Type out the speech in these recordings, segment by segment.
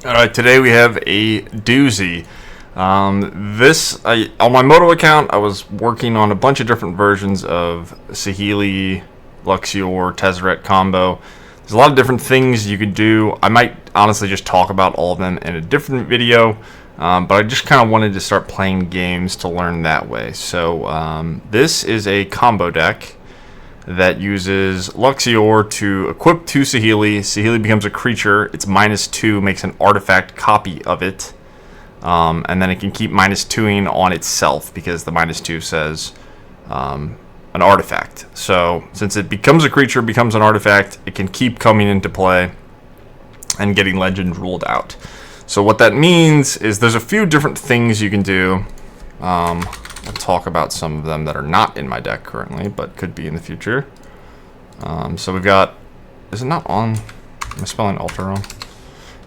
Alright, today we have a doozy. On my Moto account, I was working on a bunch of different versions of Saheeli, Luxior, Tezzeret combo. There's a lot of different things you could do. I might honestly just talk about all of them in a different video, but I just kind of wanted to start playing games to learn that way. So this is a combo deck that uses Luxior to equip to Saheeli. Saheeli becomes a creature. It's -2, makes an artifact copy of it. And then it can keep -2ing on itself because the -2 says an artifact. So since it becomes a creature, becomes an artifact, it can keep coming into play and getting legend ruled out. So what that means is there's a few different things you can do. I'll talk about some of them that are not in my deck currently, but could be in the future. So we've got, is it not on? Am I spelling altar wrong?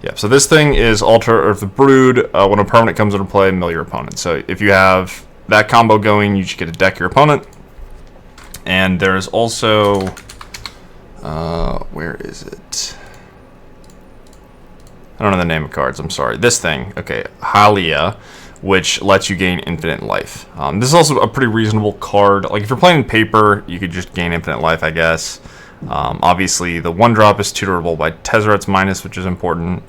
Yeah, so this thing is Altar of the Brood. When a permanent comes into play, mill your opponent. So if you have that combo going, you just get to deck your opponent. And there's also, where is it? I don't know the name of cards, I'm sorry. This thing, okay, Halia, which lets you gain infinite life. This is also a pretty reasonable card. Like if you're playing paper, you could just gain infinite life, I guess. Obviously, the 1-drop is tutorable by Tezzeret's minus, which is important.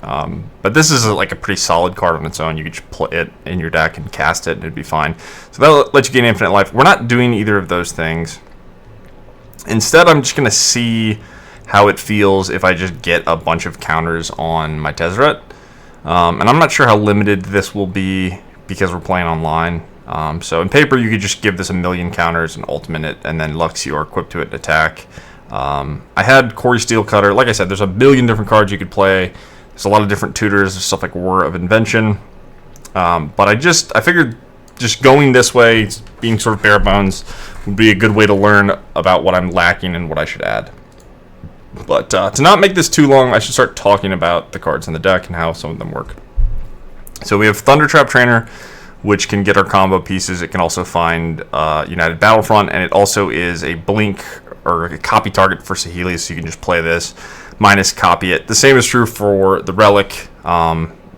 But this is like a pretty solid card on its own. You could just play it in your deck and cast it, and it'd be fine. So that'll let you gain infinite life. We're not doing either of those things. Instead, I'm just going to see how it feels if I just get a bunch of counters on my Tezzeret. And I'm not sure how limited this will be because we're playing online. So in paper, you could just give this a million counters and ultimate it, and then Luxior equip to it and attack. I had Corey Steelcutter. Like I said, there's a billion different cards you could play. There's a lot of different tutors. There's stuff like War of Invention. But I figured just going this way, being sort of bare bones, would be a good way to learn about what I'm lacking and what I should add. But to not make this too long, I should start talking about the cards in the deck and how some of them work. So we have Thundertrap Trainer, which can get our combo pieces. It can also find United Battlefront, and it also is a blink or a copy target for Saheeli, so you can just play this, minus copy it. The same is true for the Relic.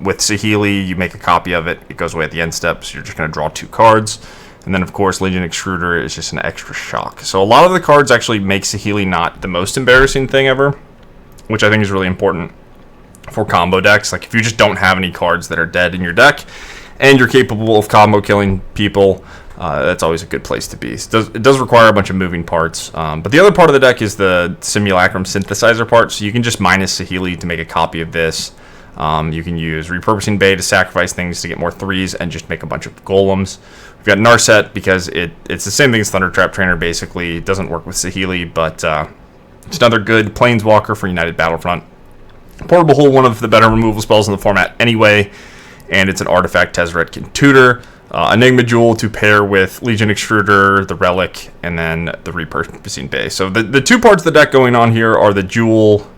With Saheeli, you make a copy of it. It goes away at the end step, so you're just going to draw 2 cards. And then, of course, Legion Extruder is just an extra shock. So a lot of the cards actually make Saheeli not the most embarrassing thing ever, which I think is really important for combo decks. Like if you just don't have any cards that are dead in your deck and you're capable of combo killing people, that's always a good place to be. It does require a bunch of moving parts, but the other part of the deck is the Simulacrum Synthesizer part, so you can just minus Saheeli to make a copy of this. You can use Repurposing Bay to sacrifice things to get more 3s and just make a bunch of golems. We've got Narset because it's the same thing as Thundertrap Trainer basically. It doesn't work with Saheeli, but it's another good Planeswalker for United Battlefront. Portable Hole, one of the better removal spells in the format anyway, and it's an artifact Tezzeret can tutor. Enigma Jewel to pair with Legion Extruder, the Relic, and then the Repurposing Bay. So the 2 parts of the deck going on here are the Jewel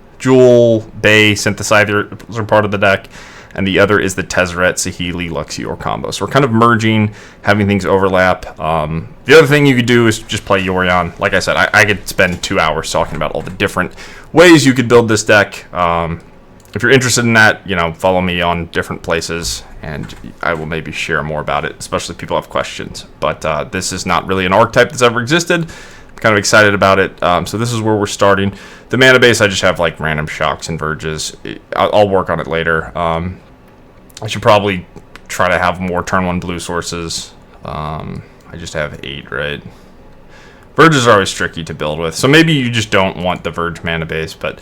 Bay Synthesizer are part of the deck, and the other is the Tezzeret Saheeli Luxior combo. So we're kind of merging, having things overlap. The other thing you could do is just play Yorion. Like I said, I could spend 2 hours talking about all the different ways you could build this deck. If you're interested in that, follow me on different places, and I will maybe share more about it, especially if people have questions. But this is not really an archetype that's ever existed. I'm kind of excited about it. So this is where we're starting. The mana base, I just have like random shocks and verges. I'll work on it later. I should probably try to have more turn 1 blue sources. I just have 8, right? Verges are always tricky to build with, so maybe you just don't want the Verge mana base, but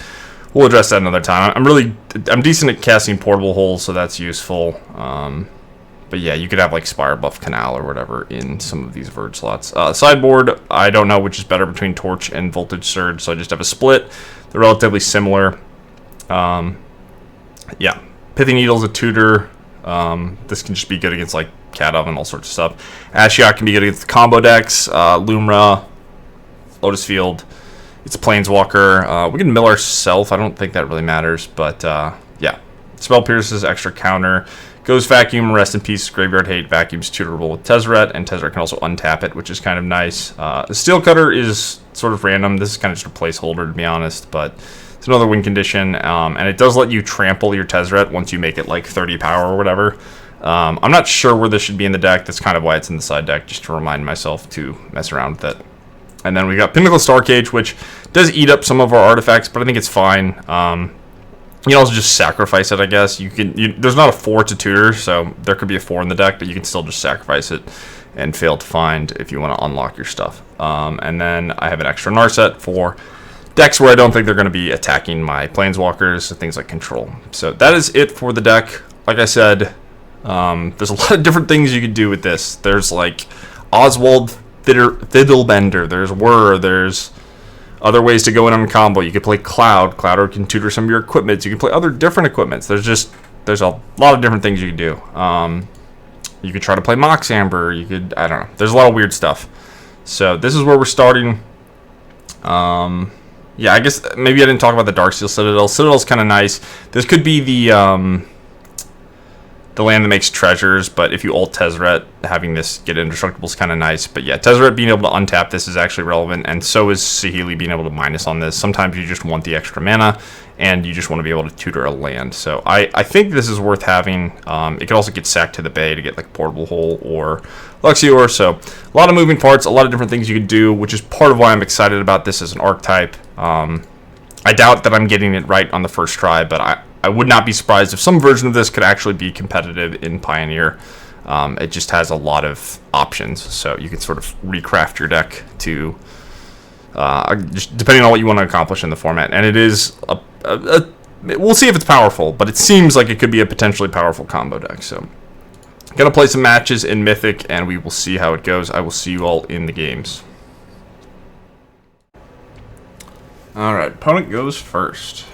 we'll address that another time. I'm decent at casting Portable Holes, so that's useful. But yeah, you could have like Spire Buff Canal or whatever in some of these Verge slots. Sideboard, I don't know which is better between Torch and Voltage Surge, so I just have a split. They're relatively similar. Yeah, Pithing Needle is a tutor. This can just be good against like Cat Oven, all sorts of stuff. Ashiok can be good against the combo decks. Lumra, Lotus Field. It's a Planeswalker. We can mill ourselves. I don't think that really matters, but yeah. Spell Pierces, extra counter. Goes Vacuum, Rest in Peace, Graveyard Hate. Vacuum's tutorable with Tezzeret, and Tezzeret can also untap it, which is kind of nice. The Steelcutter is sort of random. This is kind of just a placeholder, to be honest, but It's another win condition, and it does let you trample your Tezzeret once you make it like 30 power or whatever. I'm not sure where this should be in the deck. That's kind of why it's in the side deck, just to remind myself to mess around with it. And then we got Pinnacle Starcage, which does eat up some of our artifacts, but I think it's fine. You can also just sacrifice it, I guess. There's not a 4 to tutor, so there could be a 4 in the deck, but you can still just sacrifice it and fail to find if you want to unlock your stuff. And then I have an extra Narset for decks where I don't think they're going to be attacking my Planeswalkers, things like Control. So that is it for the deck. Like I said, there's a lot of different things you could do with this. There's like Oswald Fiddlebender, there's Whir, there's other ways to go in on a combo. You could play Cloud can tutor some of your equipment. You can play other different equipments. There's a lot of different things you can do. You could try to play Mox Amber. I don't know. There's a lot of weird stuff. So this is where we're starting. Yeah, I guess maybe I didn't talk about the Darksteel Citadel. Citadel's kind of nice. This could be the land that makes treasures, but if you ult Tezzeret, having this get indestructible is kind of nice. But yeah, Tezzeret being able to untap this is actually relevant, and so is Saheeli being able to minus on this. Sometimes you just want the extra mana, and you just want to be able to tutor a land. So I think this is worth having. It could also get sacked to the bay to get like Portable Hole or Luxior. So a lot of moving parts, a lot of different things you could do, which is part of why I'm excited about this as an archetype. I doubt that I'm getting it right on the first try, but I would not be surprised if some version of this could actually be competitive in Pioneer. It just has a lot of options, so you can sort of recraft your deck to just depending on what you want to accomplish in the format. And it is we'll see if it's powerful, but it seems like it could be a potentially powerful combo deck. So gonna play some matches in Mythic, and we will see how it goes. I will see you all in the games. All right, opponent goes first.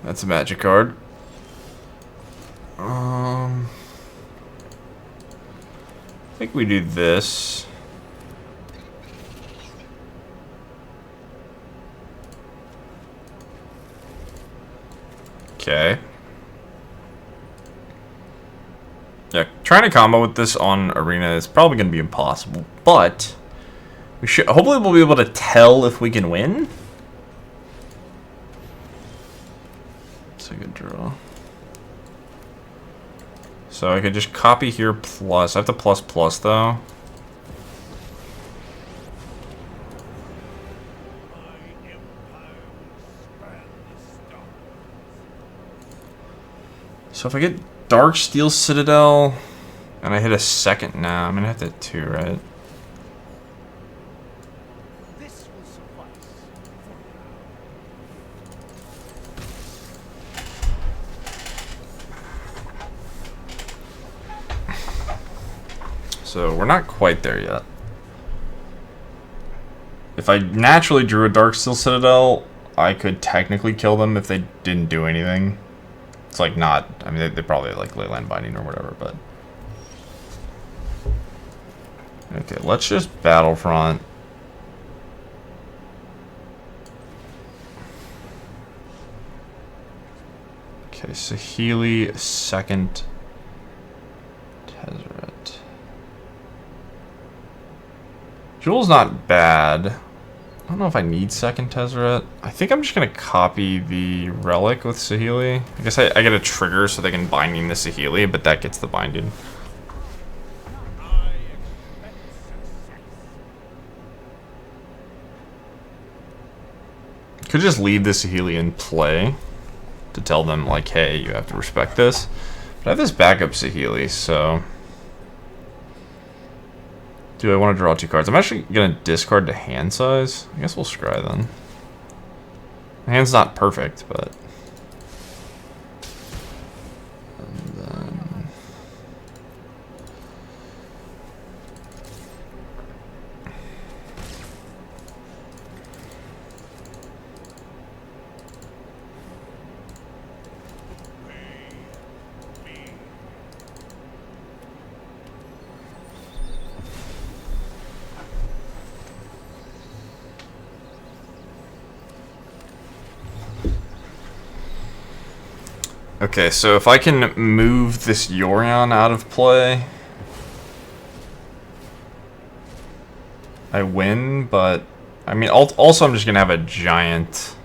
That's a magic card. I think we do this. Okay. Yeah, trying to combo with this on Arena is probably going to be impossible, but hopefully we'll be able to tell if we can win. It's a good draw. So I could just copy here plus. I have to plus though. So if I get Darksteel Citadel and I hit a second now, I'm gonna have to hit 2, right? So we're not quite there yet. If I naturally drew a Darksteel Citadel, I could technically kill them if they didn't do anything. It's like not, I mean, they probably like Leyline Binding or whatever, but. Okay, let's just Battlefront. Okay, Saheeli, second. Tezzeret. Jewel's not bad. I don't know if I need second Tezzeret. I think I'm just going to copy the Relic with Saheeli. I guess I get a trigger so they can binding the Saheeli, but that gets the binding. Could just leave the Saheeli in play to tell them, like, hey, you have to respect this. But I have this backup Saheeli, so... Do I want to draw 2 cards? I'm actually going to discard to hand size. I guess we'll scry then. My hand's not perfect, but... And then... Okay, so if I can move this Yorion out of play, I win, but I mean, also I'm just gonna have a giant.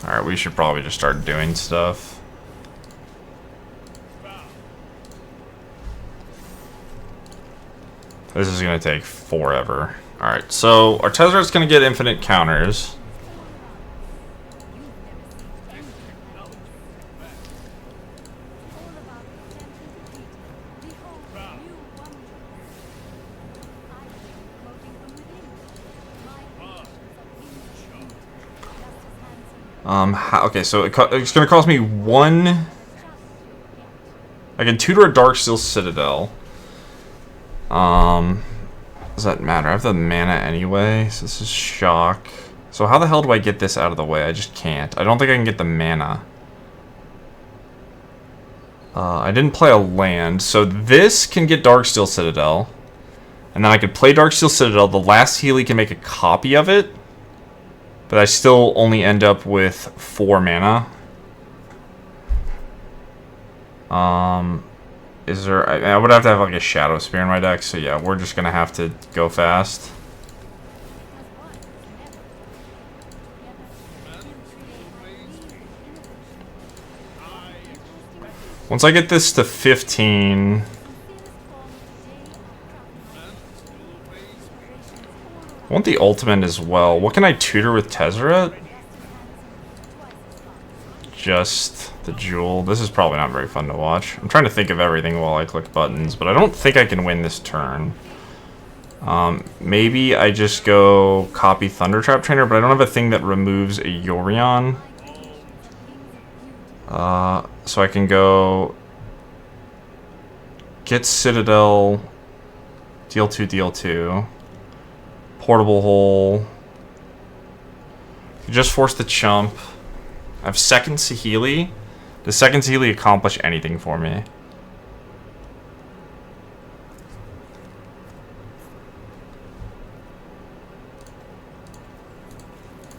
Alright, we should probably just start doing stuff. This is gonna take forever. Alright, so our Tezzeret's gonna get infinite counters. Okay, so it's gonna cost me one. I can tutor a Darksteel Citadel. Does that matter? I have the mana anyway, so this is shock. So how the hell do I get this out of the way? I just can't. I don't think I can get the mana. I didn't play a land, so this can get Darksteel Citadel. And then I could play Darksteel Citadel. The last Saheeli can make a copy of it. But I still only end up with 4 mana. Is there... I would have to have like a Shadow Spear in my deck, so yeah, we're just gonna have to go fast. Once I get this to 15... I want the ultimate as well. What can I tutor with Tezzeret? Just the Jewel. This is probably not very fun to watch. I'm trying to think of everything while I click buttons, but I don't think I can win this turn. Maybe I just go copy Thundertrap Trainer, but I don't have a thing that removes a Yorion. So I can go get Citadel, deal 2, deal 2. Portable Hole. Just force the chump. I have second Saheeli. Does second Saheeli accomplish anything for me?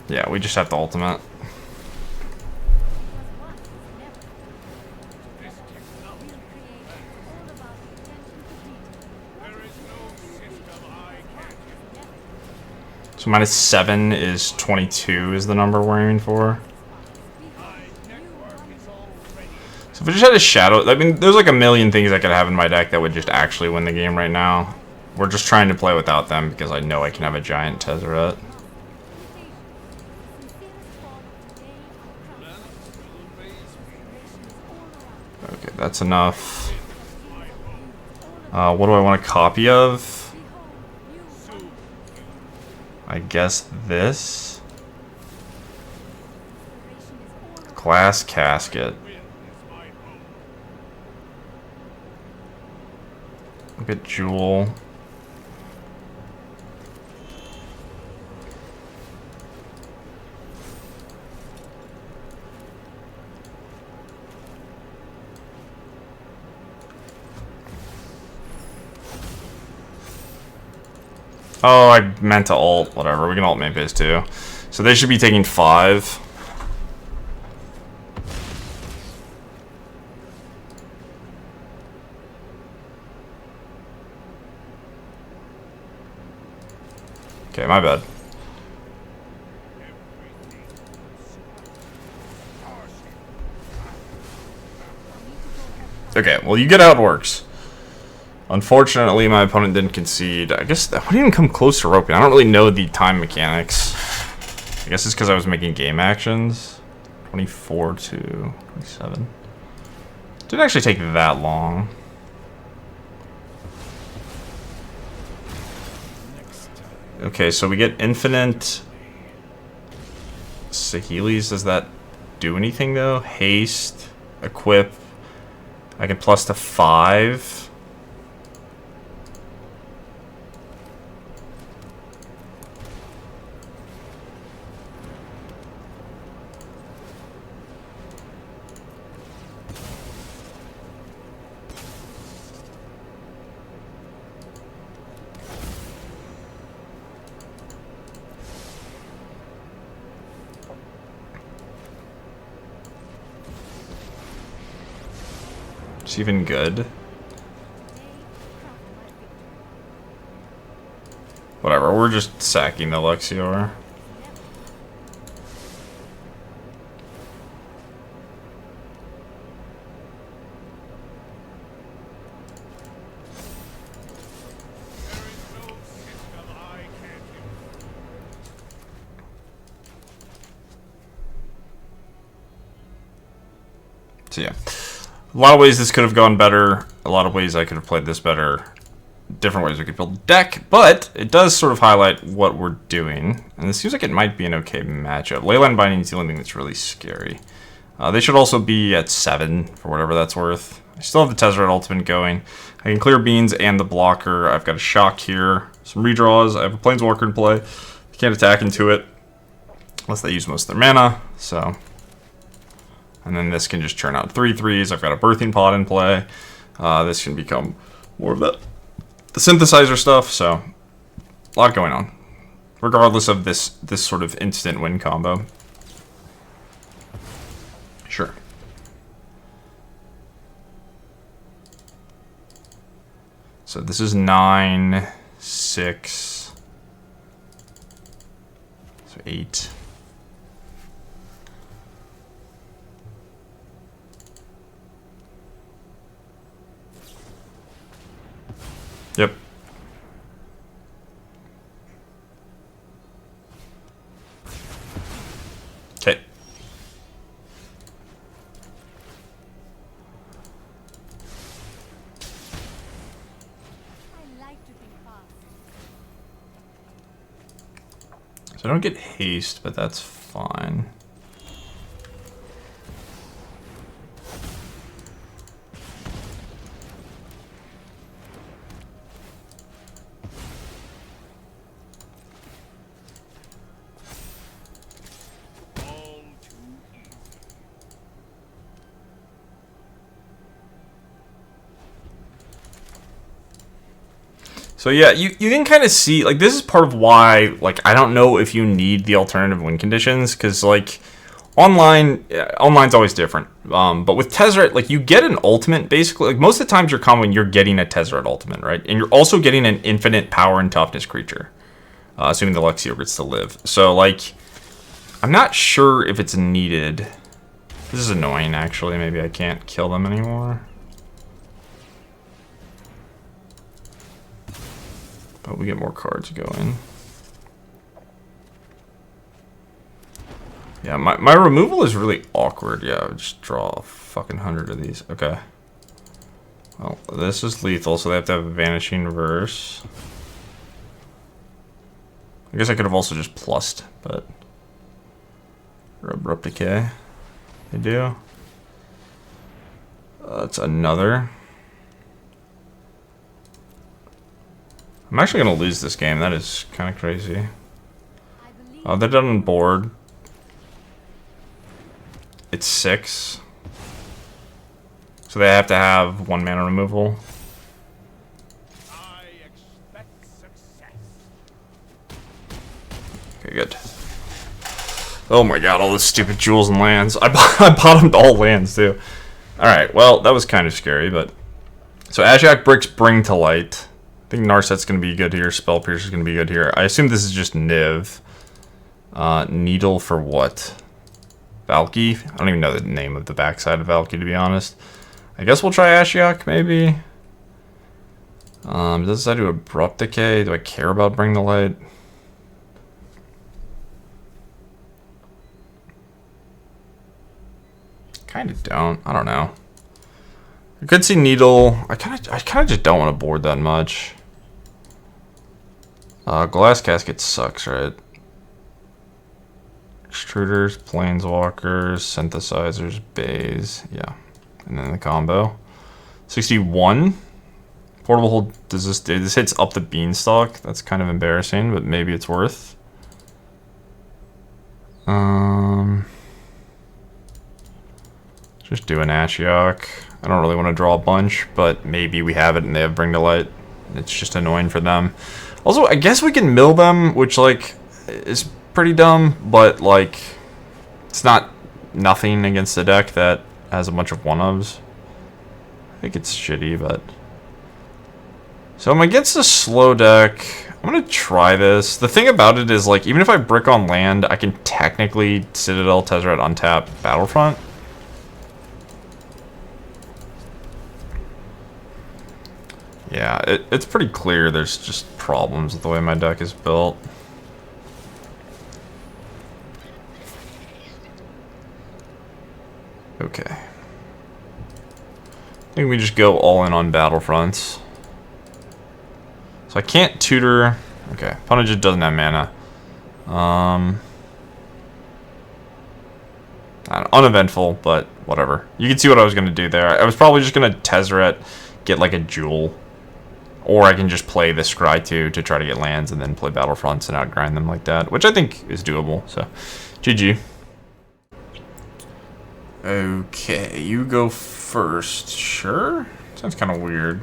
Yeah, we just have the ultimate. So -7 is 22 is the number we're aiming for. So if I just had a Shadow... I mean, there's like a million things I could have in my deck that would just actually win the game right now. We're just trying to play without them because I know I can have a giant Tezzeret. Okay, that's enough. What do I want a copy of? I guess this. Glass Casket. Look at Jewel. Oh, I meant to ult. Whatever, we can ult main phase too. So they should be taking 5. Okay, my bad. Okay, well, you get how it works. Unfortunately, my opponent didn't concede. I guess that wouldn't even come close to roping. I don't really know the time mechanics. I guess it's because I was making game actions. 24 to 27. Didn't actually take that long. Okay, so we get infinite Saheelis. Does that do anything though? Haste, equip. I can plus to 5. It's even good. Whatever, we're just sacking the Luxior. So yeah, a lot of ways this could have gone better. A lot of ways I could have played this better. Different ways we could build a deck, but it does sort of highlight what we're doing. And this seems like it might be an okay matchup. Leyline Binding is the only thing that's really scary. They should also be at 7 for whatever that's worth. I still have the Tezzeret ultimate going. I can clear beans and the blocker. I've got a shock here, some redraws. I have a Planeswalker in play. I can't attack into it unless they use most of their mana. So, and then this can just churn out 3/3s. I've got a Birthing Pod in play. This can become more of the synthesizer stuff. So, a lot going on, regardless of this sort of instant win combo. Sure. So this is 9, 6, so 8. Yep. Okay. So I don't get haste, but that's fine. So yeah, you can kind of see, like, this is part of why, like, I don't know if you need the alternative win conditions, because, like, online's always different. But with Tezzeret, like, you get an ultimate, basically, like, most of the times you're comboing, you're getting a Tezzeret ultimate, right? And you're also getting an infinite power and toughness creature, assuming the Luxior gets to live. So, like, I'm not sure if it's needed. This is annoying, actually. Maybe I can't kill them anymore. But we get more cards going. Yeah, my removal is really awkward. Yeah, I would just draw a fucking 100 of these. Okay. Well, this is lethal, so they have to have a Vanishing Reverse. I guess I could have also just plussed, but... Or Abrupt Decay. They do. That's another. I'm actually going to lose this game. That is kind of crazy. Oh, they're done on board. It's 6. So they have to have 1 mana removal. I expect success. Okay, good. Oh my god, all the stupid jewels and lands. I bottomed all lands, too. Alright, well, that was kind of scary, but... So Ashiok bricks Bring to Light. I think Narset's going to be good here. Spell Pierce is going to be good here. I assume this is just Niv. Needle for what? Valky? I don't even know the name of the backside of Valky, to be honest. I guess we'll try Ashiok, maybe. Does that do Abrupt Decay? Do I care about Bring the Light? Kind of don't. I don't know. I could see Needle. I kind of just don't want to board that much. Glass Casket sucks, right? Extruders, Planeswalkers, Synthesizers, Bays. Yeah. And then the combo. 61. Portable Hold. Does this do? This hits up the Beanstalk. That's kind of embarrassing, but maybe it's worth. Just do an Ashiok. I don't really want to draw a bunch, but maybe we have it and they have Bring to Light. It's just annoying for them. Also, I guess we can mill them, which, like, is pretty dumb, but, like, it's not nothing against a deck that has a bunch of one-ofs. think it's shitty, but... So I'm against a slow deck. I'm gonna try this. The thing about it is, like, even if I brick on land, I can technically Citadel, Tezzeret, untap, Battlefront. Yeah, it's pretty clear there's just problems with the way my deck is built. Okay. I think we just go all in on Battlefronts. So I can't tutor. Okay, opponent just doesn't have mana. Uneventful, but whatever. You can see what I was going to do there. I was probably just going to Tezzeret, get like a Jewel. Or I can just play the Scry 2 to try to get lands and then play Battlefronts and outgrind them like that, which I think is doable. So, GG. Okay, you go first. Sure? Sounds kind of weird.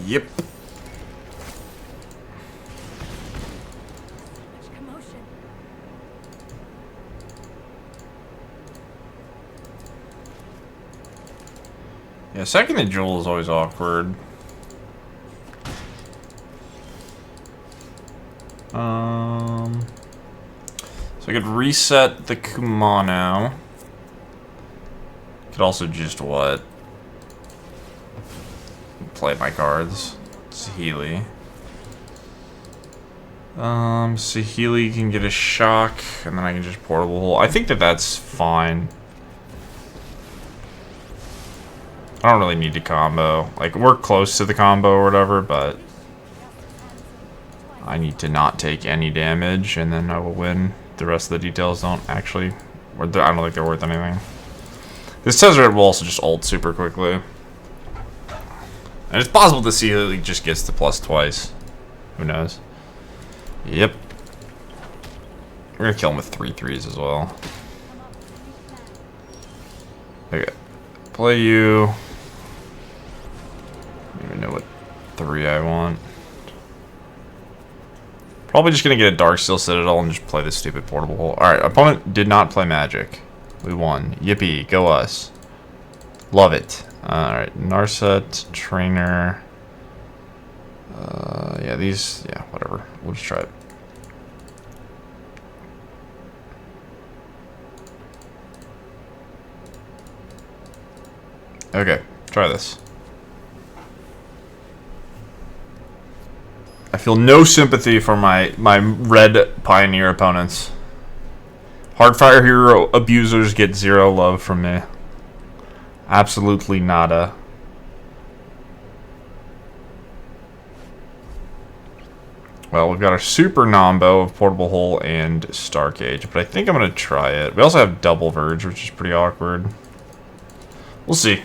Yep. Yeah, second the Jewel is always awkward. So I could reset the Kumano. Could also just what? Play my cards. Saheeli. Saheeli can get a shock, and then I can just portable. I think that's fine. I don't really need to combo. Like, we're close to the combo or whatever, but I need to not take any damage, and then I will win. The rest of the details don't actually... I don't think they're worth anything. This Tezzeret will also just ult super quickly. And it's possible to see that he just gets the plus twice. Who knows? Yep. We're gonna kill him with 3 3s as well. Okay. Play you. I don't even know what 3 I want. Probably just gonna get a Darksteel Citadel and just play this stupid portable hole. Alright, opponent did not play Magic. We won. Yippee, go us. Love it. Alright, Narset, Trainer. Yeah, these, yeah, whatever. We'll just try it. Okay, try this. I feel no sympathy for my red Pioneer opponents. Hardfire Hero abusers get 0 love from me. Absolutely nada. Well, we've got our Super Nombo of Portable Hole and Starcage, but I think I'm going to try it. We also have Double Verge, which is pretty awkward. We'll see.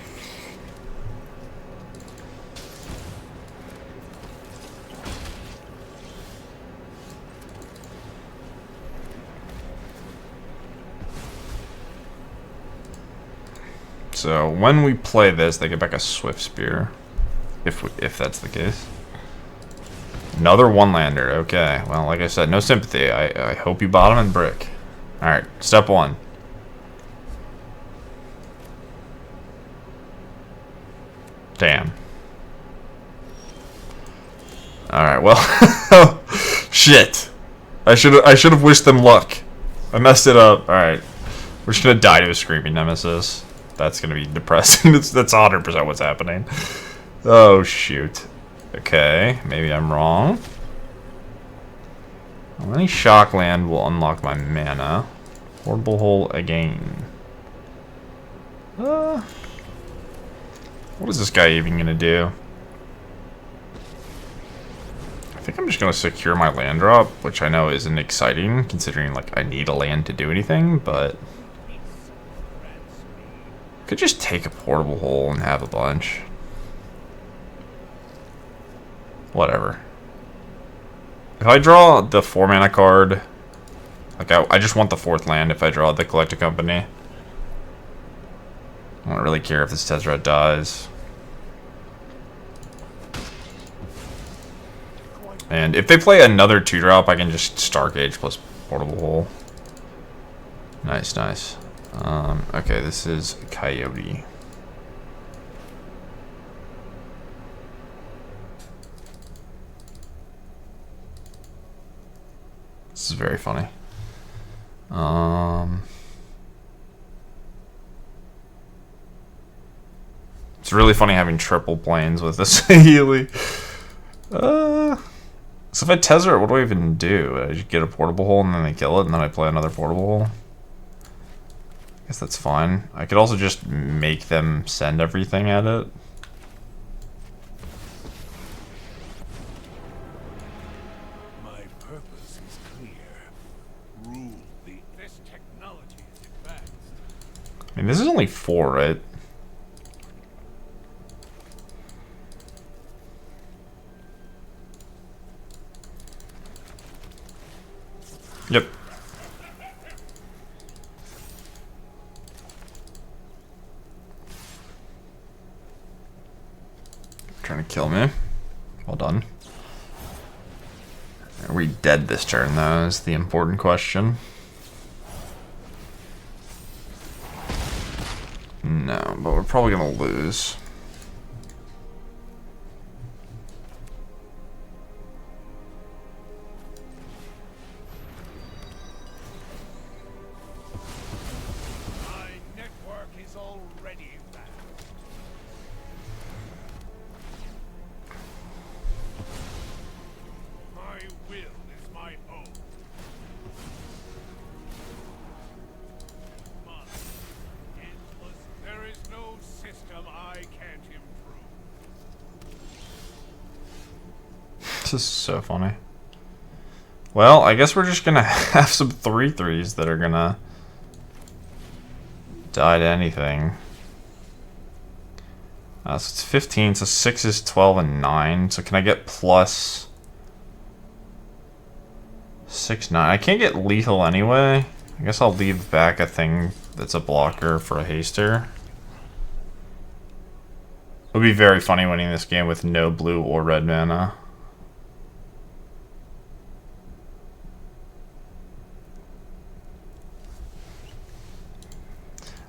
So when we play this, they get back a Swift Spear, if that's the case. Another one-lander. Okay. Well, like I said, no sympathy. I hope you bottom and brick. All right. Step 1. Damn. All right. Well, shit. I should have wished them luck. I messed it up. All right. We're just gonna die to a Screaming Nemesis. That's gonna be depressing. that's 100% what's happening. Oh shoot. Okay, maybe I'm wrong. Well, any shock land will unlock my mana. Portable Hole again. What is this guy even gonna do? I think I'm just gonna secure my land drop, which I know isn't exciting, considering like I need a land to do anything, but could just take a Portable Hole and have a bunch. Whatever. If I draw the 4 mana card, like I just want the 4th land if I draw the Collect a Company. I don't really care if this Tezzeret dies. And if they play another 2-drop, I can just Starcage plus Portable Hole. Nice, nice. Okay, this is Coyote. This is very funny. It's really funny having triple planes with this Saheeli. So if I Tezzeret, what do I even do? I just get a Portable Hole and then they kill it, and then I play another Portable Hole. I guess that's fine. I could also just make them send everything at it. My purpose is clear. Rule this technology is advanced. I mean, this is only 4, right? Yep. Trying to kill me. Well done. Are we dead this turn, though, is the important question. No, but we're probably going to lose. My network is already vast. My will is my own. Mine. Endless. There is no system I can't improve. This is so funny. Well, I guess we're just gonna have some 3/3s that are gonna die to anything. So it's 15, so 6 is 12 and 9. So can I get plus 6, 9? I can't get lethal anyway. I guess I'll leave back a thing that's a blocker for a haster. It would be very funny winning this game with no blue or red mana.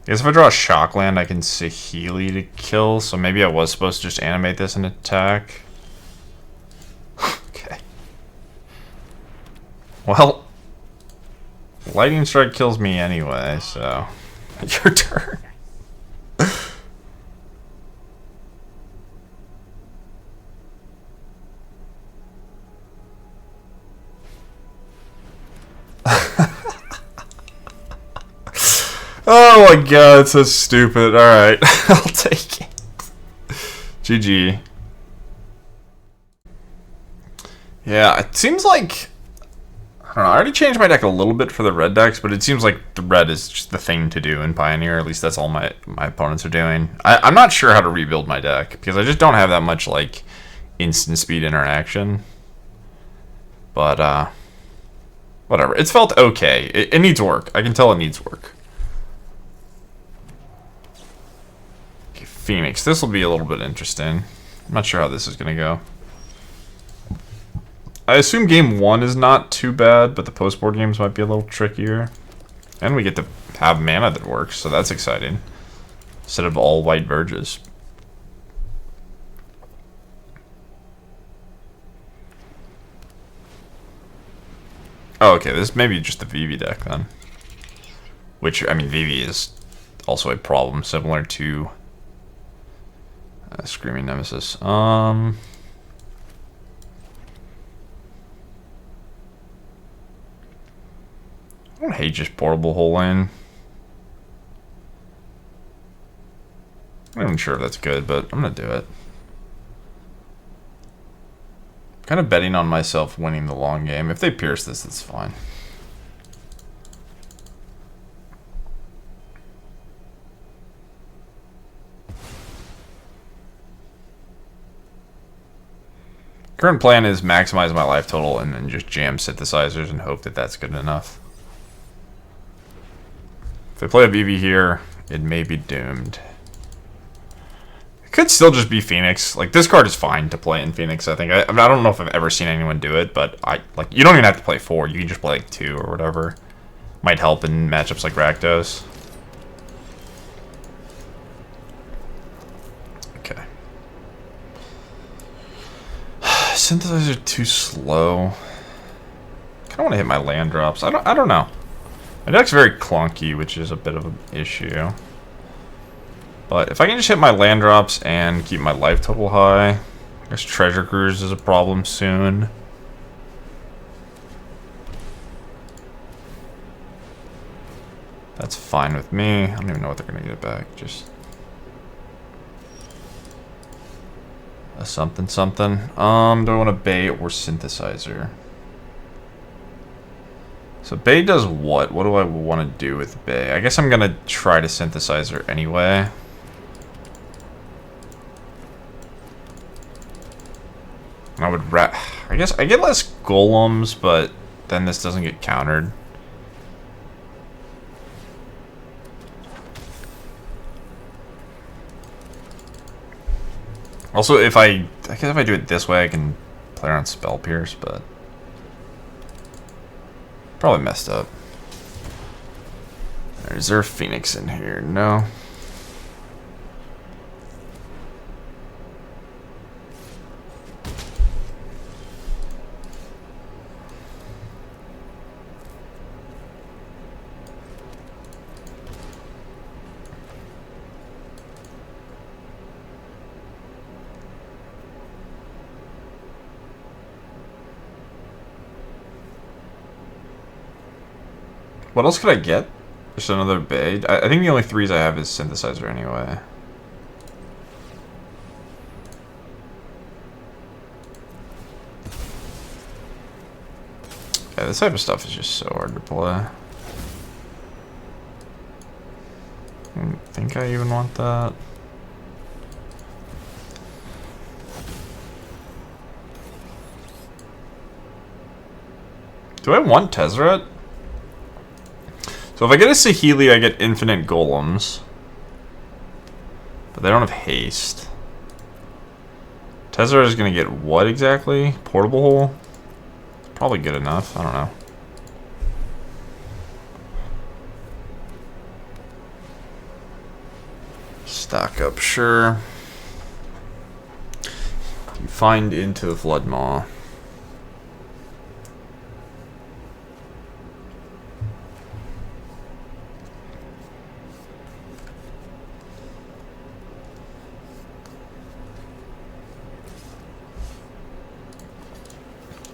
I guess if I draw a shock land, I can Saheeli to kill, so maybe I was supposed to just animate this and attack. Okay. Well, Lightning Strike kills me anyway, so your turn. Oh my god, it's so stupid. Alright, I'll take it. GG. Yeah, it seems like... I don't know, I already changed my deck a little bit for the red decks, but it seems like the red is just the thing to do in Pioneer. At least that's all my opponents are doing. I'm not sure how to rebuild my deck, because I just don't have that much, like, instant speed interaction. But, whatever. It's felt okay. It needs work. I can tell it needs work. Okay, Phoenix. This will be a little bit interesting. I'm not sure how this is going to go. I assume game 1 is not too bad, but the post-board games might be a little trickier. And we get to have mana that works, so that's exciting. Instead of all white verges. Oh, okay, this may be just the Vivi deck then. Which, I mean, Vivi is also a problem, similar to Screaming Nemesis. I don't hate just Portable Hole in. I'm not even sure if that's good, but I'm gonna do it. Kind of betting on myself winning the long game. If they pierce this, that's fine. Current plan is maximize my life total and then just jam synthesizers and hope that that's good enough. If they play a VV here, it may be doomed. It could still just be Phoenix. Like, this card is fine to play in Phoenix, I think. I don't know if I've ever seen anyone do it, but you don't even have to play 4. You can just play like 2 or whatever. Might help in matchups like Rakdos. Okay. Synthesizer too slow. Kinda wanna hit my land drops. I don't know. My deck's very clunky, which is a bit of an issue. But if I can just hit my land drops and keep my life total high, I guess Treasure Cruise is a problem soon. That's fine with me. I don't even know what they're gonna get back. Just a something something. Do I want a Bay or Synthesizer? So Bay does what? What do I want to do with Bay? I guess I'm going to try to Synthesizer anyway. I would I guess I get less golems, but then this doesn't get countered. Also, if I guess if I do it this way, I can play around Spell Pierce, but probably messed up. Is there a Phoenix in here? No. What else could I get? Just another Bay? I think the only 3s I have is Synthesizer anyway. Yeah, this type of stuff is just so hard to play. I don't think I even want that. Do I want Tezzeret? So if I get a Saheeli, I get infinite golems. But they don't have haste. Tezzeret is going to get what exactly? Portable Hole? Probably good enough. I don't know. Stock up, sure. You find into the Floodmaw.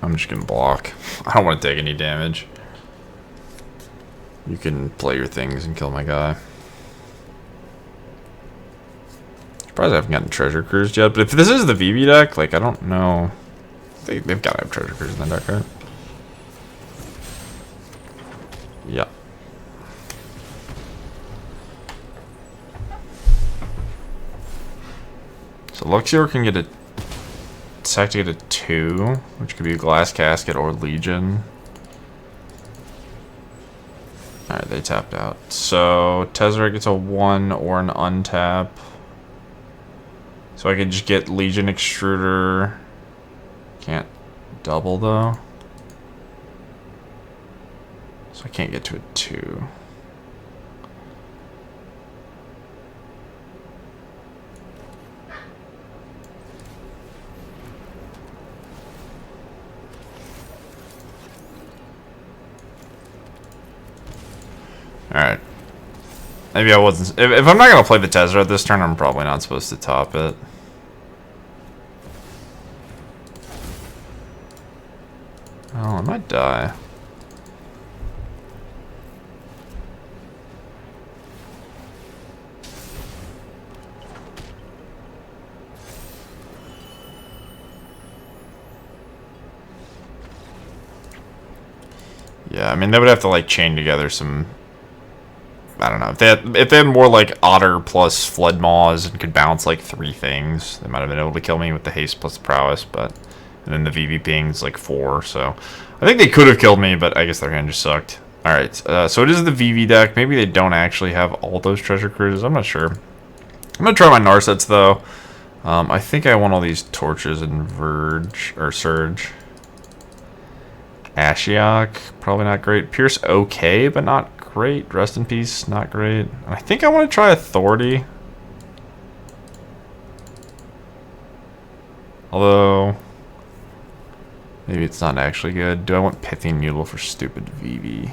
I'm just gonna block. I don't want to take any damage. You can play your things and kill my guy. Surprised I haven't gotten treasure cruised yet, but if this is the VV deck, like, I don't know. They've got to have treasure cruise in the deck, right? Yeah. So Luxior can get a sack to get a 2, which could be a Glass Casket or Legion. Alright, they tapped out. So Tezzeret gets a 1 or an untap. So I could just get Legion Extruder. Can't double though. So I can't get to a 2. Alright. Maybe I wasn't... If I'm not going to play the Tezzeret this turn, I'm probably not supposed to top it. Oh, I might die. Yeah, I mean, they would have to, like, chain together some... I don't know. If they had more, like, Otter plus Flood Maws and could bounce, like, 3 things, they might have been able to kill me with the Haste plus Prowess, but... And then the VV ping's, like, 4, so... I think they could have killed me, but I guess their hand just sucked. Alright, so it is the VV deck. Maybe they don't actually have all those treasure cruises. I'm not sure. I'm gonna try my Narsets, though. I think I want all these Torches and Verge... Or Surge. Ashiok, probably not great. Pierce, okay, but not great. Rest in Peace, not great. I think I want to try Authority. Although, maybe it's not actually good. Do I want Pithing Needle for stupid VV?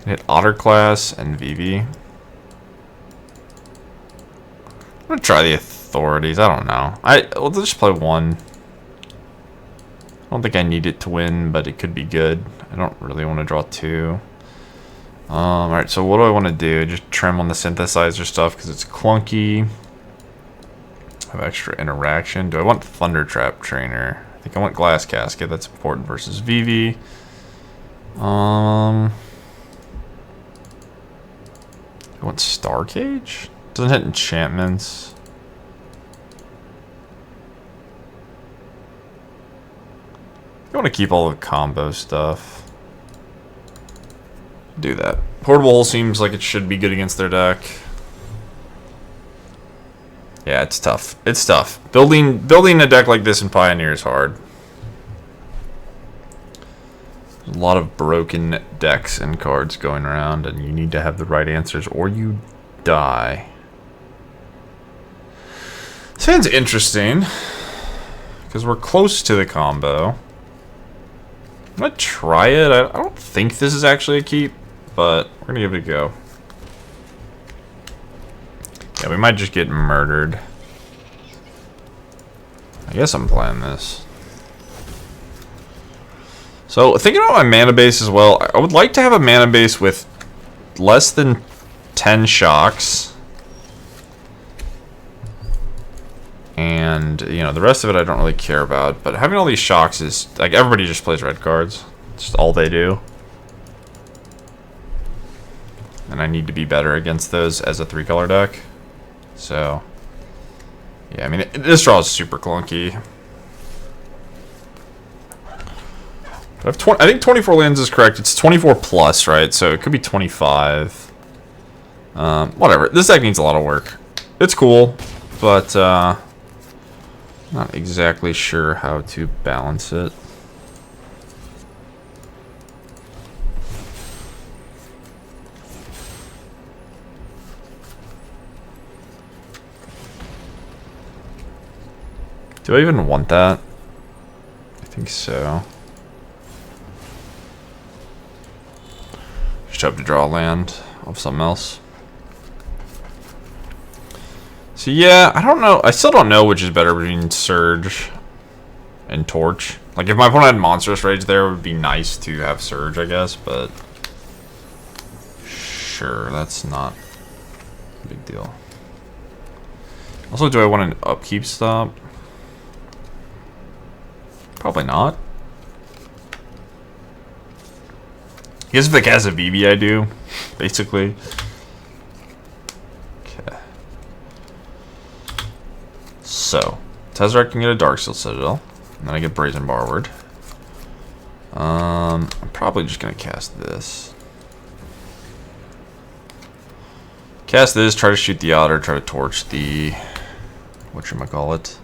Can hit Otter class and VV. I'm gonna try the Authorities. I don't know. Let's just play 1. I don't think I need it to win, but it could be good. I don't really want to draw 2. Alright, so what do I want to do? Just trim on the synthesizer stuff because it's clunky. Have extra interaction. Do I want Thundertrap Trainer? I think I want Glass Casket. That's important versus VV. I want Starcage? Doesn't hit enchantments. I want to keep all the combo stuff. Do that. Portable Hole seems like it should be good against their deck. Yeah, it's tough. It's tough. Building a deck like this in Pioneer is hard. There's a lot of broken decks and cards going around, and you need to have the right answers or you die. This hand's interesting because we're close to the combo. I'm gonna try it. I don't think this is actually a keep, but we're gonna give it a go. Yeah, we might just get murdered. I guess I'm playing this. So, thinking about my mana base as well, I would like to have a mana base with less than 10 shocks. And, you know, the rest of it I don't really care about. But having all these shocks is, like, everybody just plays red cards. It's just all they do. And I need to be better against those as a 3-color deck. So, yeah, I mean, this draw is super clunky. But I think 24 lands is correct. It's 24 plus, right? So it could be 25. Whatever. This deck needs a lot of work. It's cool, but not exactly sure how to balance it. Do I even want that? I think so. Just hope to draw a land of something else. So yeah, I don't know. I still don't know which is better between Surge and Torch. Like if my opponent had Monstrous Rage there, it would be nice to have Surge, I guess, but Sure, that's not a big deal. Also, do I want an upkeep stop? Probably not. I guess if the cast a VV, I do, basically. Okay. So, Tezzeret can get a Darksteel Citadel, and then I get Brazen Barward. I'm probably just gonna cast this. Cast this, try to shoot the otter, try to torch the whatchamacallit.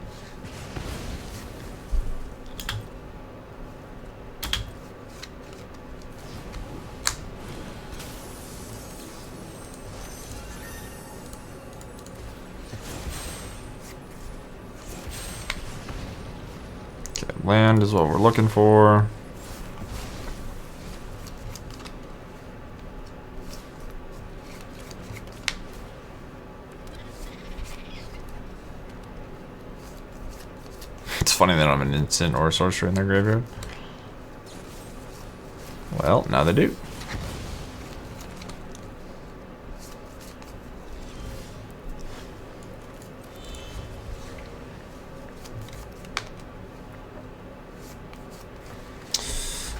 Okay, land is what we're looking for. It's funny they don't have an instant or a sorcerer in their graveyard. Well, now they do.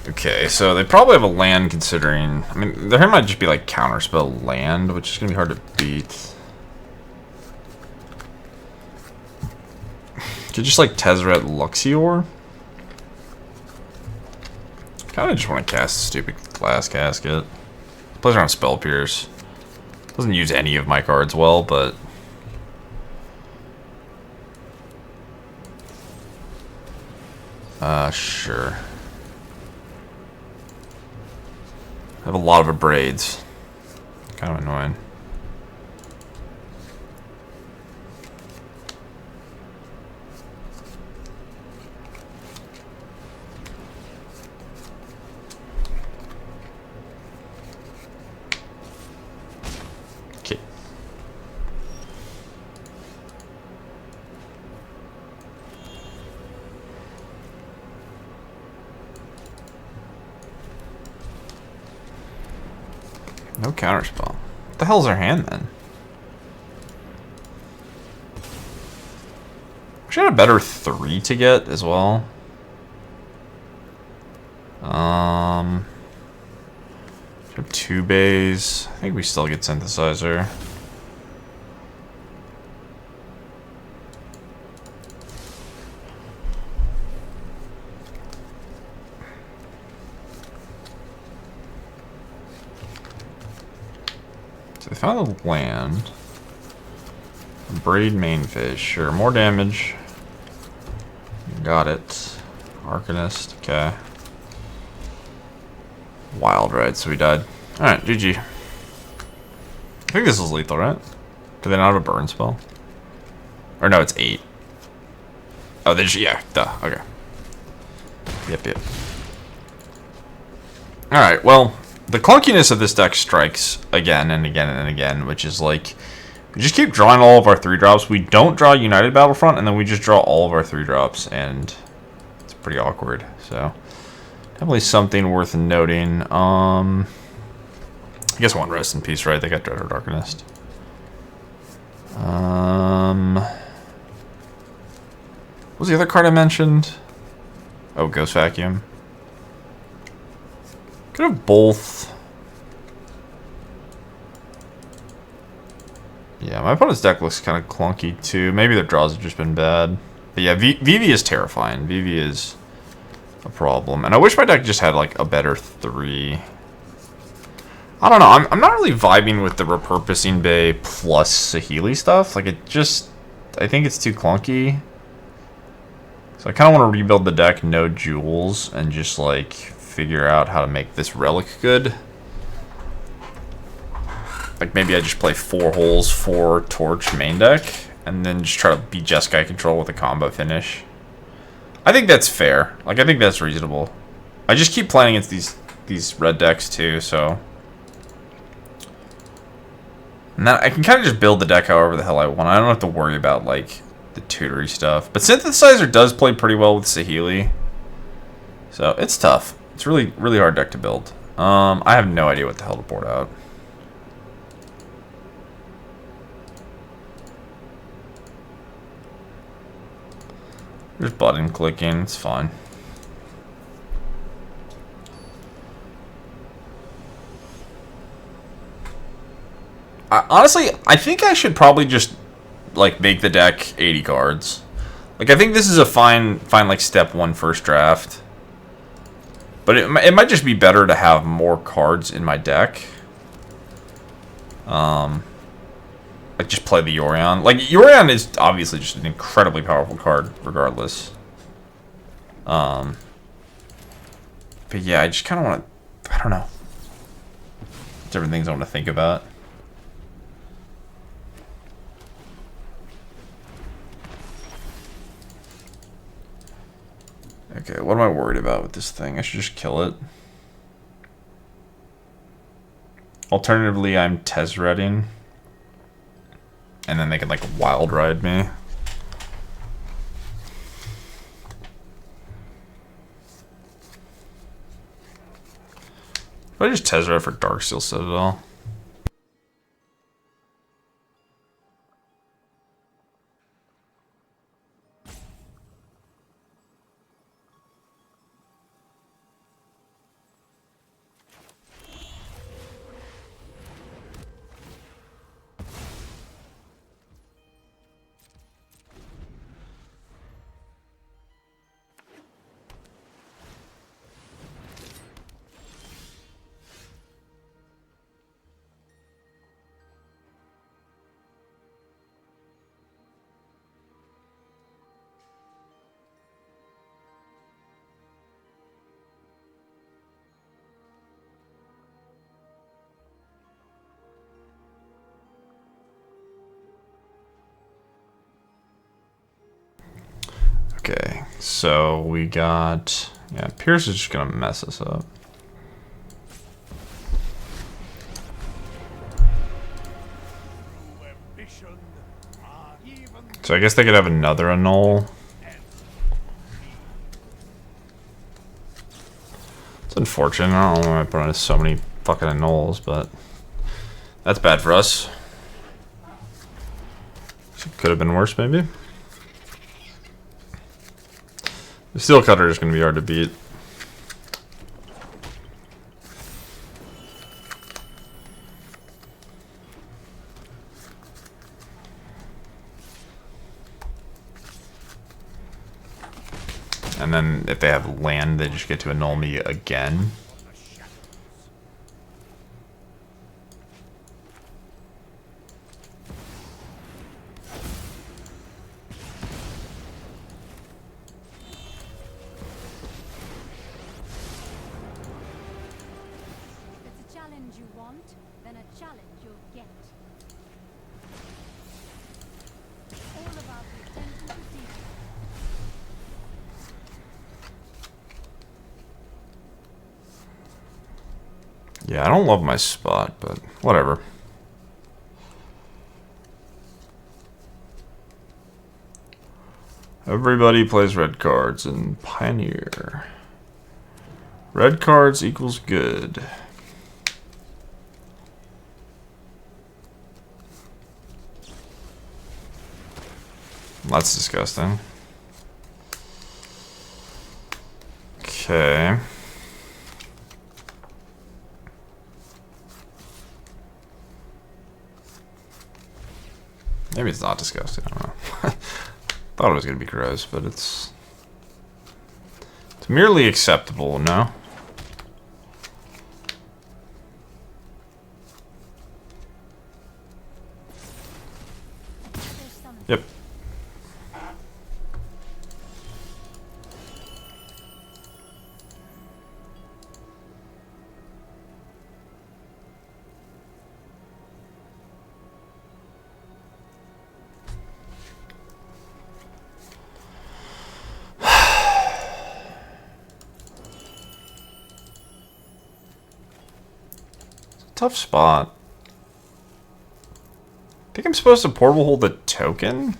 Okay, so they probably have a land considering... I mean, their hand might just be like counterspell land, which is going to be hard to beat. Could just like Tezzeret Luxior. Kind of just want to cast a stupid Glass Casket. Plays around Spell Pierce. Doesn't use any of my cards well, but sure. I have a lot of abrades. Kind of annoying. Okay. No counterspell. What the hell's our hand then? Should have a better 3 to get as well. Should have 2 bays. I think we still get Synthesizer. So they found the land. Braid Mainfish, sure. More damage. Got it. Arcanist, okay. Wild Ride, so we died. Alright, GG. I think this is lethal, right? Do they not have a burn spell? Or no, it's 8. Oh, they just, yeah, duh, okay. Yep. Alright, well, the clunkiness of this deck strikes again and again and again, which is like, we just keep drawing all of our 3-drops. We don't draw United Battlefront, and then we just draw all of our 3-drops, and it's pretty awkward. So, definitely something worth noting. I guess one rest in peace, right? They got Dreadhorde Arcanist. What was the other card I mentioned? Oh, Ghost Vacuum. Could have both. Yeah, my opponent's deck looks kind of clunky too. Maybe their draws have just been bad. But yeah, VV is terrifying. VV is a problem. And I wish my deck just had like a better 3. I don't know. I'm not really vibing with the Repurposing Bay plus Saheeli stuff. Like it just... I think it's too clunky. So I kind of want to rebuild the deck, no jewels, and just like figure out how to make this relic good. Like maybe I just play 4 holes, 4 torch main deck, and then just try to beat Jeskai control with a combo finish. I think that's fair. Like I think that's reasonable. I just keep playing against these red decks too, so. And then I can kind of just build the deck however the hell I want. I don't have to worry about like the tutory stuff. But Synthesizer does play pretty well with Saheeli. So it's tough. It's really hard deck to build. I have no idea what the hell to board out. There's button clicking, it's fine. Honestly, I think I should probably just, like, make the deck 80 cards. Like, I think this is a fine like, step 1 first draft. But it might just be better to have more cards in my deck. Like, just play the Yorion. Like, Yorion is obviously just an incredibly powerful card, regardless. But yeah, I just kind of want to... I don't know. Different things I want to think about. Okay, what am I worried about with this thing? I should just kill it. Alternatively, I'm Tezzereting. And then they can, like, wild ride me. I just Tezzeret for Darksteel Citadel. Okay, so we got... Yeah, Pierce is just gonna mess us up. So I guess they could have another annul. It's unfortunate. I don't know why I put on so many fucking annuls, but that's bad for us. Could have been worse, maybe. The Steel Cutter is going to be hard to beat. And then if they have land, they just get to annul me again. Yeah, I don't love my spot, but whatever. Everybody plays red cards in Pioneer. Red cards equals good. That's disgusting. Okay. Maybe it's not disgusting, I don't know. Thought it was gonna be gross, but it's merely acceptable, no? Yep. Tough spot. I think I'm supposed to portable hold the token?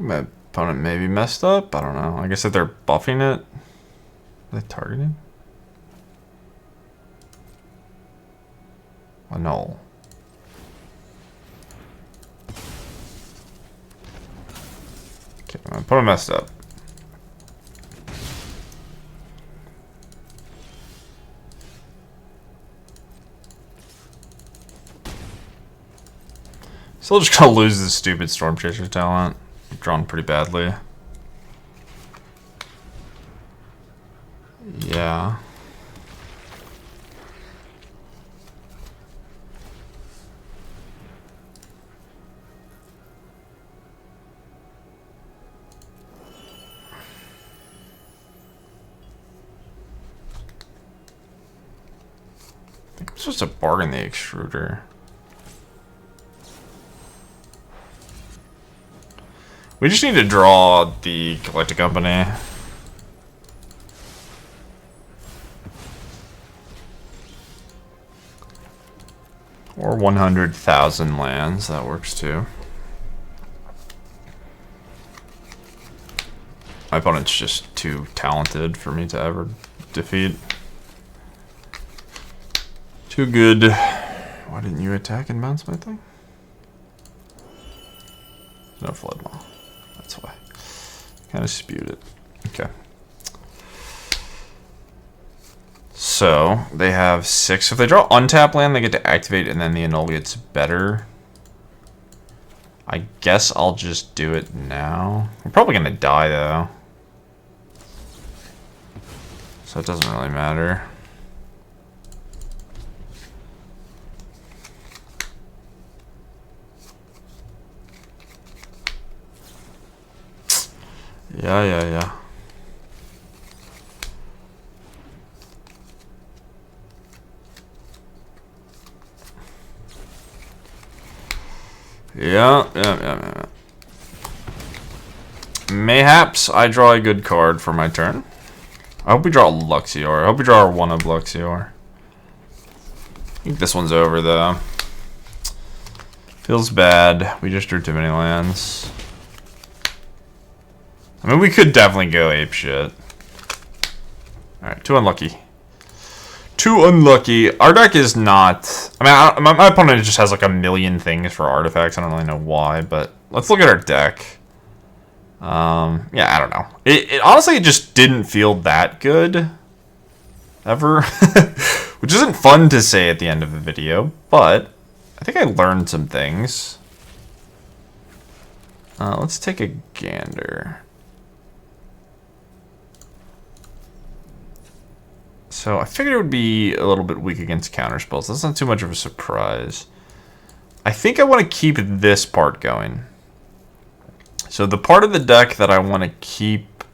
My opponent may be messed up. I don't know. I guess if they're buffing it, are they targeting? Oh, no. Okay, my opponent messed up. Still just gonna lose this stupid Storm Chaser talent. Drawn pretty badly. Yeah. I think I'm supposed to bargain the Extruder. We just need to draw the Collecting Company. Or 100,000 lands, that works too. My opponent's just too talented for me to ever defeat. Too good. Why didn't you attack and bounce my thing? No Flood Maw. That's why. Kind of spewed it. Okay. So, they have 6. If they draw untap land, they get to activate, and then the annul gets better. I guess I'll just do it now. I'm probably going to die, though. So it doesn't really matter. Yeah. Yeah. Mayhaps I draw a good card for my turn. I hope we draw a Luxior. I hope we draw one of Luxior. I think this one's over, though. Feels bad. We just drew too many lands. I mean, we could definitely go apeshit. Alright, too unlucky. Too unlucky. Our deck is not... I mean, my opponent just has like a million things for artifacts. I don't really know why, but let's look at our deck. Yeah, I don't know. It honestly, it just didn't feel that good. Ever. Which isn't fun to say at the end of a video, but I think I learned some things. Let's take a gander. So I figured it would be a little bit weak against counterspells. That's not too much of a surprise. I think I want to keep this part going. So the part of the deck that I want to keep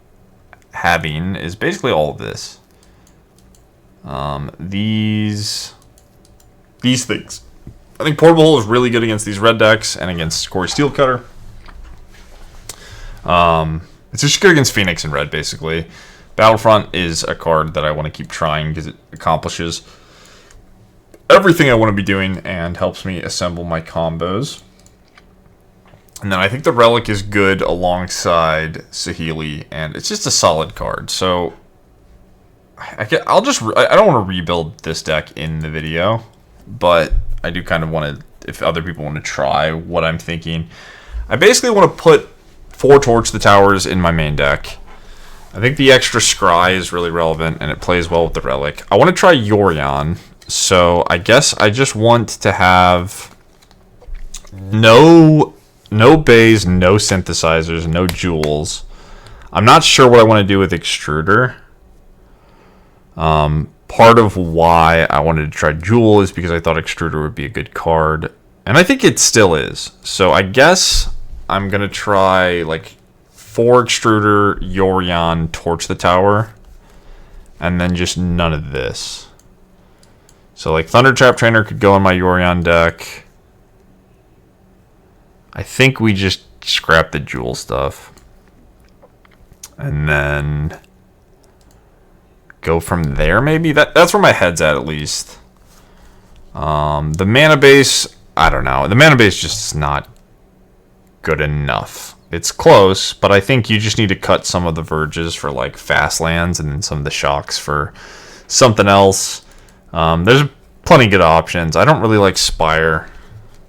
having is basically all of this. These things. I think Portable Hole is really good against these red decks and against Quarry Steelcutter. It's just good against Phoenix and red, basically. Battlefront is a card that I want to keep trying because it accomplishes everything I want to be doing and helps me assemble my combos. And then I think the Relic is good alongside Saheeli, and it's just a solid card. So I don't want to rebuild this deck in the video, but I do kind of want to, if other people want to try what I'm thinking. I basically want to put 4 Torch the Towers in my main deck. I think the extra Scry is really relevant, and it plays well with the Relic. I want to try Yorion, so I guess I just want to have no bays, no synthesizers, no jewels. I'm not sure what I want to do with Extruder. Part of why I wanted to try Jewel is because I thought Extruder would be a good card, and I think it still is. So I guess I'm going to try, like, 4 Extruder, Yorion, Torch the Tower, and then just none of this. So, like, Thundertrap Trainer could go in my Yorion deck. I think we just scrap the Jewel stuff. And then go from there, maybe? That's where my head's at least. The mana base, I don't know. The mana base just is not good enough. it's close, but I think you just need to cut some of the verges for like fast lands and then some of the shocks for something else. There's plenty of good options. I don't really like Spire.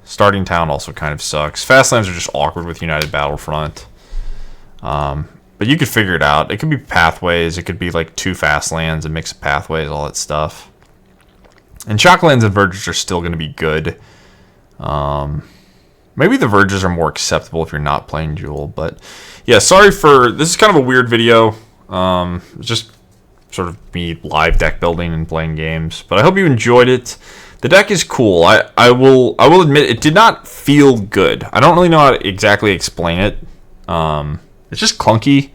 Starting Town also kind of sucks. Fast lands are just awkward with United Battlefront. But you could figure it out. It could be pathways. It could be like 2 fast lands, a mix of pathways, all that stuff. And shock lands and verges are still going to be good. Maybe the verges are more acceptable if you're not playing Jewel. But yeah, sorry for... This is kind of a weird video. It's just sort of me live deck building and playing games. But I hope you enjoyed it. The deck is cool. I will admit it did not feel good. I don't really know how to exactly explain it. It's just clunky.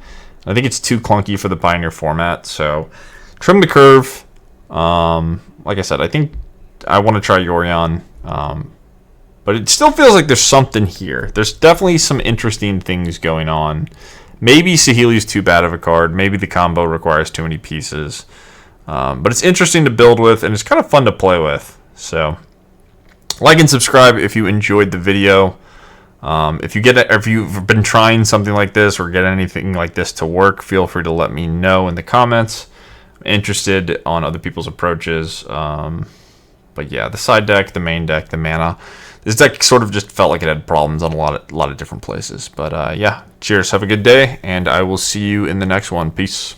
I think it's too clunky for the Pioneer format. So trim the curve. Like I said, I think I want to try Yorion. But it still feels like there's something here. There's definitely some interesting things going on. Maybe Saheeli's too bad of a card. Maybe the combo requires too many pieces. But it's interesting to build with, and it's kind of fun to play with. So, like and subscribe if you enjoyed the video. If you've been trying something like this or get anything like this to work, feel free to let me know in the comments. I'm interested on other people's approaches. But yeah, the side deck, the main deck, the mana. This deck sort of just felt like it had problems on a lot of different places. But yeah, cheers. Have a good day, and I will see you in the next one. Peace.